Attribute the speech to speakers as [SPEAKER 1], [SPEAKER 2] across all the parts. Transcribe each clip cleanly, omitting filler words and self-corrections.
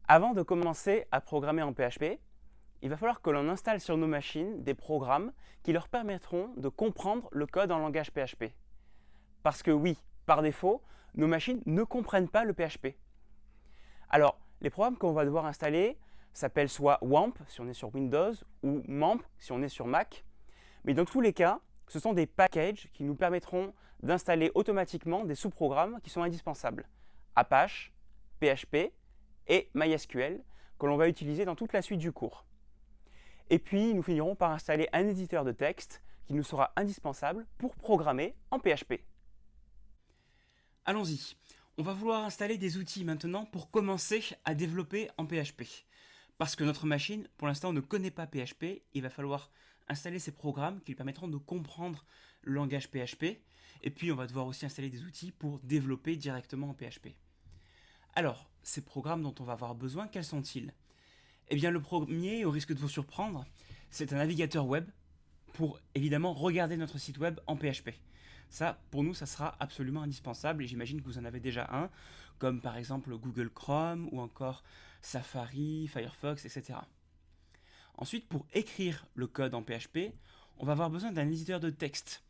[SPEAKER 1] Avant de commencer à programmer en PHP, il va falloir que l'on installe sur nos machines des programmes qui leur permettront de comprendre le code en langage PHP. Parce que oui, par défaut, nos machines ne comprennent pas le PHP. Alors, les programmes qu'on va devoir installer s'appellent soit WAMP si on est sur Windows ou MAMP si on est sur Mac. Mais dans tous les cas, ce sont des packages qui nous permettront d'installer automatiquement des sous-programmes qui sont indispensables. Apache, PHP et MySQL que l'on va utiliser dans toute la suite du cours. Et puis, nous finirons par installer un éditeur de texte qui nous sera indispensable pour programmer en PHP.
[SPEAKER 2] Allons-y. On va vouloir installer des outils maintenant pour commencer à développer en PHP. Parce que notre machine, pour l'instant, ne connaît pas PHP, il va falloir installer ces programmes qui lui permettront de comprendre le langage PHP. Et puis, on va devoir aussi installer des outils pour développer directement en PHP. Alors, ces programmes dont on va avoir besoin, quels sont-ils? Eh bien, le premier, au risque de vous surprendre, c'est un navigateur web pour évidemment regarder notre site web en PHP. Ça, pour nous, ça sera absolument indispensable et j'imagine que vous en avez déjà un, comme par exemple Google Chrome ou encore Safari, Firefox, etc. Ensuite, pour écrire le code en PHP, on va avoir besoin d'un éditeur de texte.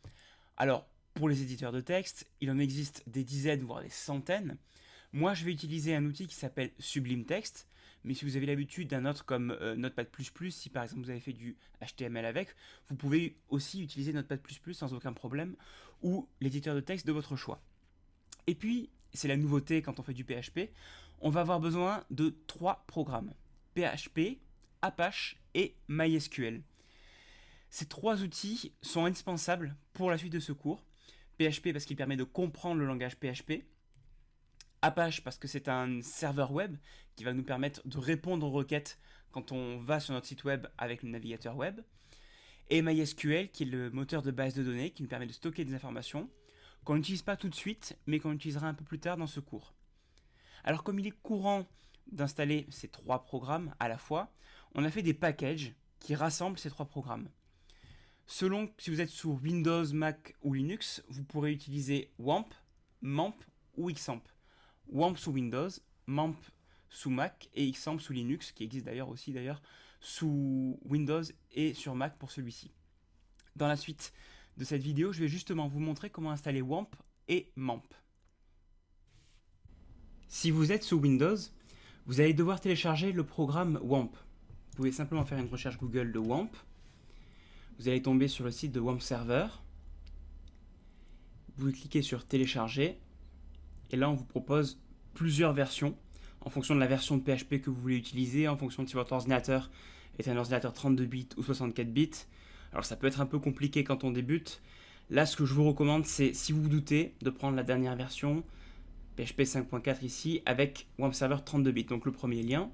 [SPEAKER 2] Alors, pour les éditeurs de texte, il en existe des dizaines, voire des centaines. Moi, je vais utiliser un outil qui s'appelle Sublime Text, mais si vous avez l'habitude d'un autre comme Notepad++, si par exemple vous avez fait du HTML avec, vous pouvez aussi utiliser Notepad++ sans aucun problème, ou l'éditeur de texte de votre choix. Et puis, c'est la nouveauté quand on fait du PHP, on va avoir besoin de 3 programmes, PHP, Apache et MySQL. Ces 3 outils sont indispensables pour la suite de ce cours. PHP parce qu'il permet de comprendre le langage PHP, Apache parce que c'est un serveur web qui va nous permettre de répondre aux requêtes quand on va sur notre site web avec le navigateur web. Et MySQL qui est le moteur de base de données qui nous permet de stocker des informations qu'on n'utilise pas tout de suite mais qu'on utilisera un peu plus tard dans ce cours. Alors comme il est courant d'installer ces 3 programmes à la fois, on a fait des packages qui rassemblent ces 3 programmes. Selon si vous êtes sous Windows, Mac ou Linux, vous pourrez utiliser WAMP, MAMP ou XAMPP. WAMP sous Windows, MAMP sous Mac et XAMPP sous Linux, qui existe d'ailleurs aussi sous Windows et sur Mac pour celui-ci. Dans la suite de cette vidéo, je vais justement vous montrer comment installer WAMP et MAMP. Si vous êtes sous Windows, vous allez devoir télécharger le programme WAMP. Vous pouvez simplement faire une recherche Google de WAMP. Vous allez tomber sur le site de WAMP Server. Vous cliquez sur télécharger. Et là, on vous propose plusieurs versions en fonction de la version de PHP que vous voulez utiliser, en fonction de si votre ordinateur est un ordinateur 32 bits ou 64 bits. Alors ça peut être un peu compliqué quand on débute. Là, ce que je vous recommande, c'est, si vous vous doutez, de prendre la dernière version, PHP 5.4 ici, avec WAMP Server 32 bits, donc le premier lien.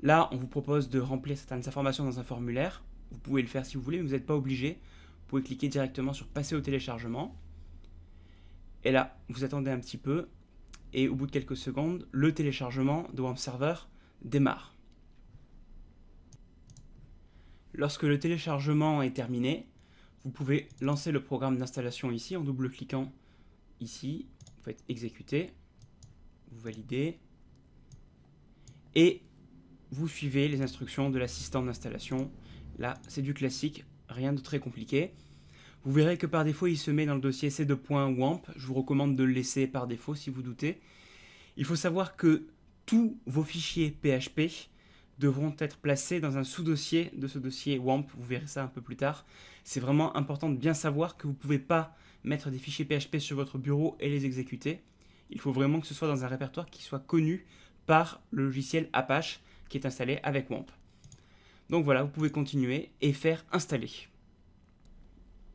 [SPEAKER 2] Là, on vous propose de remplir certaines informations dans un formulaire. Vous pouvez le faire si vous voulez, mais vous n'êtes pas obligé. Vous pouvez cliquer directement sur passer au téléchargement. Et là, vous attendez un petit peu, et au bout de quelques secondes, le téléchargement de WAMP Server démarre. Lorsque le téléchargement est terminé, vous pouvez lancer le programme d'installation ici en double-cliquant ici. Vous faites exécuter, vous validez, et vous suivez les instructions de l'assistant d'installation. Là, c'est du classique, rien de très compliqué. Vous verrez que par défaut, il se met dans le dossier c2.wamp. Je vous recommande de le laisser par défaut si vous doutez. Il faut savoir que tous vos fichiers PHP devront être placés dans un sous-dossier de ce dossier WAMP. Vous verrez ça un peu plus tard. C'est vraiment important de bien savoir que vous ne pouvez pas mettre des fichiers PHP sur votre bureau et les exécuter. Il faut vraiment que ce soit dans un répertoire qui soit connu par le logiciel Apache qui est installé avec WAMP. Donc voilà, vous pouvez continuer et faire installer.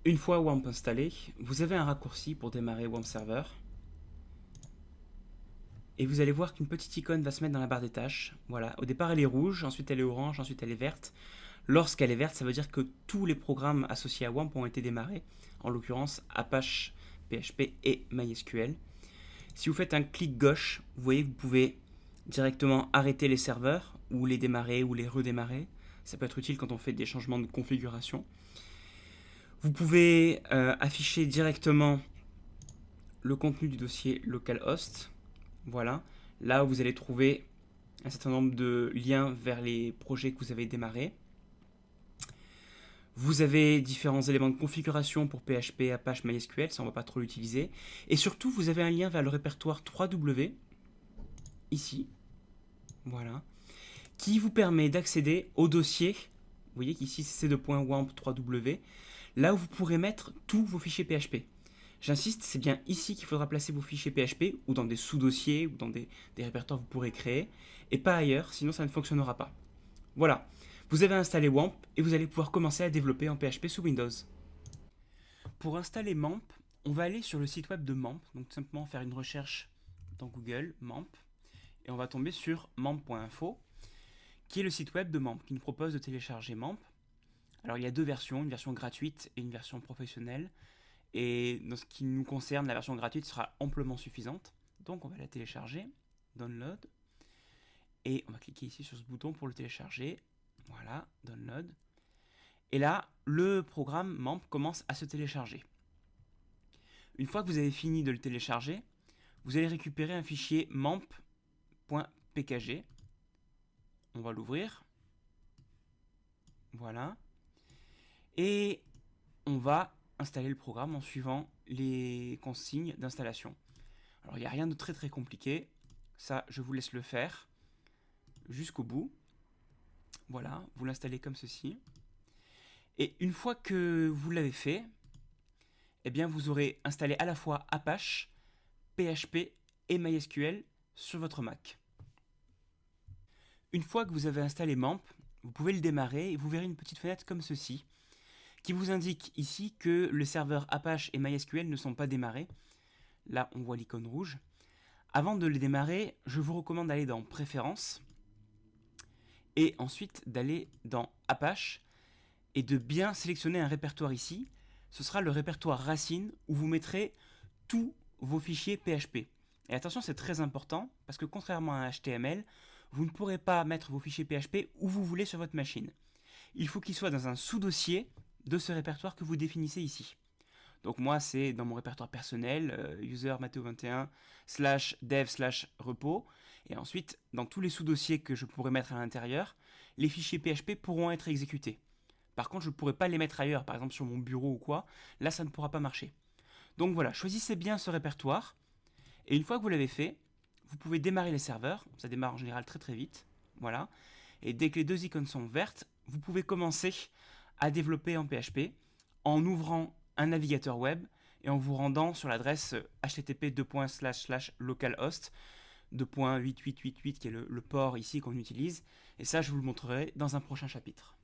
[SPEAKER 2] Une fois WAMP installé, vous avez un raccourci pour démarrer WAMP Server. Et vous allez voir qu'une petite icône va se mettre dans la barre des tâches. Voilà, au départ elle est rouge, ensuite elle est orange, ensuite elle est verte. Lorsqu'elle est verte, ça veut dire que tous les programmes associés à WAMP ont été démarrés, en l'occurrence Apache, PHP et MySQL. Si vous faites un clic gauche, vous voyez que vous pouvez directement arrêter les serveurs, ou les démarrer, ou les redémarrer. Ça peut être utile quand on fait des changements de configuration. Vous pouvez afficher directement le contenu du dossier localhost. Voilà, là vous allez trouver un certain nombre de liens vers les projets que vous avez démarrés. Vous avez différents éléments de configuration pour PHP, Apache, MySQL, ça on ne va pas trop l'utiliser. Et surtout, vous avez un lien vers le répertoire 3W, ici, voilà, qui vous permet d'accéder au dossier. Vous voyez qu'ici c'est c2.wamp 3W, là où vous pourrez mettre tous vos fichiers PHP. J'insiste, c'est bien ici qu'il faudra placer vos fichiers PHP, ou dans des sous-dossiers, ou dans des répertoires que vous pourrez créer, et pas ailleurs, sinon ça ne fonctionnera pas. Voilà, vous avez installé WAMP, et vous allez pouvoir commencer à développer en PHP sous Windows. Pour installer MAMP, on va aller sur le site web de MAMP, donc tout simplement faire une recherche dans Google, MAMP, et on va tomber sur mamp.info, qui est le site web de MAMP, qui nous propose de télécharger MAMP. Alors il y a deux versions, une version gratuite et une version professionnelle. Et dans ce qui nous concerne, la version gratuite sera amplement suffisante. Donc on va la télécharger, download. Et on va cliquer ici sur ce bouton pour le télécharger. Voilà, download. Et là, le programme MAMP commence à se télécharger. Une fois que vous avez fini de le télécharger, vous allez récupérer un fichier mamp.pkg. On va l'ouvrir. Voilà. Et on va installer le programme en suivant les consignes d'installation. Alors il n'y a rien de très très compliqué, ça je vous laisse le faire jusqu'au bout. Voilà, vous l'installez comme ceci. Et une fois que vous l'avez fait, eh bien vous aurez installé à la fois Apache, PHP et MySQL sur votre Mac. Une fois que vous avez installé MAMP, vous pouvez le démarrer et vous verrez une petite fenêtre comme ceci, qui vous indique ici que le serveur Apache et MySQL ne sont pas démarrés. Là, on voit l'icône rouge. Avant de les démarrer, je vous recommande d'aller dans Préférences et ensuite d'aller dans Apache et de bien sélectionner un répertoire ici. Ce sera le répertoire racine où vous mettrez tous vos fichiers PHP. Et attention, c'est très important parce que contrairement à un HTML, vous ne pourrez pas mettre vos fichiers PHP où vous voulez sur votre machine. Il faut qu'ils soient dans un sous-dossier de ce répertoire que vous définissez ici. Donc moi c'est dans mon répertoire personnel, user matteo21 /dev/repo, et ensuite dans tous les sous-dossiers que je pourrais mettre à l'intérieur, les fichiers PHP pourront être exécutés. Par contre je ne pourrais pas les mettre ailleurs, par exemple sur mon bureau ou quoi, là ça ne pourra pas marcher. Donc voilà, choisissez bien ce répertoire, et une fois que vous l'avez fait, vous pouvez démarrer les serveurs, ça démarre en général très très vite, voilà, et dès que les deux icônes sont vertes, vous pouvez commencer à développer en PHP en ouvrant un navigateur web et en vous rendant sur l'adresse http://localhost 2.8888 qui est le port ici qu'on utilise, et ça je vous le montrerai dans un prochain chapitre.